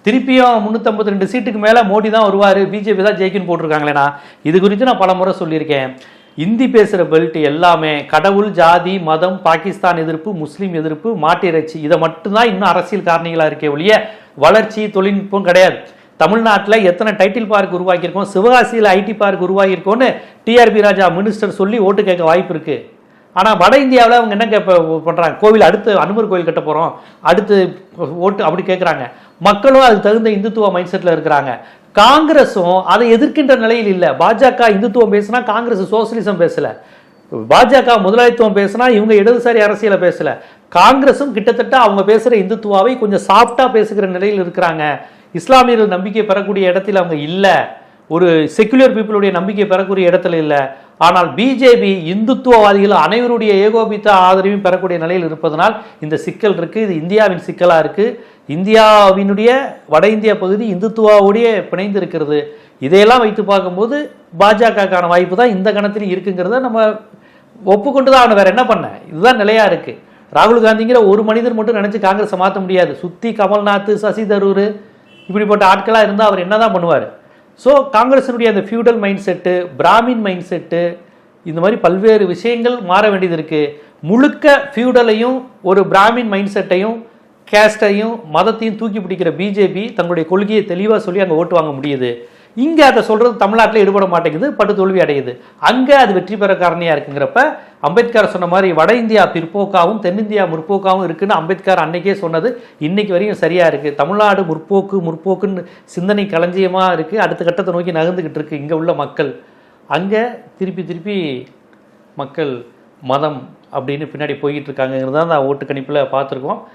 திருப்பியும் 352 சீட்டுக்கு மேலே மோடி தான் வருவார், பிஜேபி தான் ஜெயிக்குன்னு போட்டிருக்காங்களேண்ணா. இது குறித்து நான் பல முறை சொல்லியிருக்கேன். இந்தி பேசுகிற பெல்ட் எல்லாமே கடவுள், ஜாதி, மதம், பாகிஸ்தான் எதிர்ப்பு, முஸ்லீம் எதிர்ப்பு, மாட்டிறைச்சி, இதை மட்டும்தான் இன்னும் அரசியல் காரணிகளாக இருக்கே ஒழிய வளர்ச்சி தொழில்நுட்பம் கிடையாது. தமிழ்நாட்டில் எத்தனை டைட்டில் பார்க் உருவாக்கியிருக்கோம், சிவகாசியில் ஐடி பார்க் உருவாக்கியிருக்கோன்னு டிஆர்பி ராஜா மினிஸ்டர் சொல்லி ஓட்டு கேட்க வாய்ப்பு இருக்குது. ஆனால் வட இந்தியாவில் அவங்க என்ன பண்ணுறாங்க, கோவில் அடுத்து அனுமர் கோவில் கட்ட போகிறோம், அடுத்து ஓட்டு அப்படி கேட்குறாங்க. மக்களும் அதுக்கு தகுந்த இந்துத்துவ மைண்ட் செட்டில் இருக்கிறாங்க. காங்கிரஸும் அதை எதிர்க்கின்ற நிலையில் இல்லை. பாஜக இந்துத்துவம் பேசுனா காங்கிரஸ் சோசியலிசம் பேசலை, பாஜக முதலாளித்துவம் பேசுனா இவங்க இடதுசாரி அரசியலை பேசலை. காங்கிரஸும் கிட்டத்தட்ட அவங்க பேசுகிற இந்துத்துவாவை கொஞ்சம் சாஃப்டாக பேசுகிற நிலையில் இருக்கிறாங்க. இஸ்லாமியர்கள் நம்பிக்கை பெறக்கூடிய இடத்துல அவங்க இல்லை, ஒரு செக்குலர் பீப்புளுடைய நம்பிக்கை பெறக்கூடிய இடத்துல இல்லை. ஆனால் பிஜேபி இந்துத்துவவாதிகள் அனைவருடைய ஏகோபித்த ஆதரவையும் பெறக்கூடிய நிலையில் இருப்பதனால் இந்த சிக்கல் இருக்குது. இது இந்தியாவின் சிக்கலாக இருக்குது. இந்தியாவினுடைய வட இந்தியா பகுதி இந்துத்துவாவுடைய பிணைந்து இருக்கிறது. இதையெல்லாம் வைத்து பார்க்கும்போது பாஜகக்கான வாய்ப்பு தான் இந்த கணத்திலும் இருக்குங்கிறத நம்ம ஒப்புக்கொண்டு தான் அவனை வேற என்ன பண்ண, இதுதான் நிலையா இருக்கு. ராகுல் காந்திங்கிற ஒரு மனிதர் மட்டும் நினைச்சு காங்கிரஸை மாற்ற முடியாது. சுத்தி கமல்நாத், சசி தரூர் இப்படிப்பட்ட ஆட்களாக இருந்தால் அவர் என்னதான் பண்ணுவார்? ஸோ காங்கிரஸினுடைய அந்த feudal mind set, Brahmin mind set, இந்த மாதிரி பல்வேறு விஷயங்கள் மாற வேண்டியது இருக்குது. முழுக்க ஃபியூடலையும் ஒரு பிராமின் மைண்ட் செட்டையும் கேஸ்டையும் மதத்தையும் தூக்கி பிடிக்கிற பிஜேபி தங்களுடைய கொள்கையை தெளிவாக சொல்லி அங்கே ஓட்டு வாங்க முடியுது. இங்கே அதை சொல்கிறது தமிழ்நாட்டில் ஈடுபட மாட்டேங்குது, பட்டு தோல்வி அடையுது. அங்கே அது வெற்றி பெற காரணியாக இருக்குங்கிறப்ப அம்பேத்கர் சொன்ன மாதிரி வட இந்தியா பிற்போக்காகவும் தென்னிந்தியா முற்போக்காகவும் இருக்குன்னு அம்பேத்கர் அன்னைக்கே சொன்னது இன்னைக்கு வரையும் சரியாக இருக்குது. தமிழ்நாடு முற்போக்குன்னு சிந்தனை களஞ்சியமாக இருக்குது. அடுத்த கட்டத்தை நோக்கி நகர்ந்துக்கிட்டு இருக்கு இங்கே உள்ள மக்கள். அங்கே திருப்பி மக்கள் மதம் அப்படின்னு பின்னாடி போய்கிட்டு இருக்காங்கிறது தான் ஓட்டு கணிப்பில் பார்த்துருக்கோம்.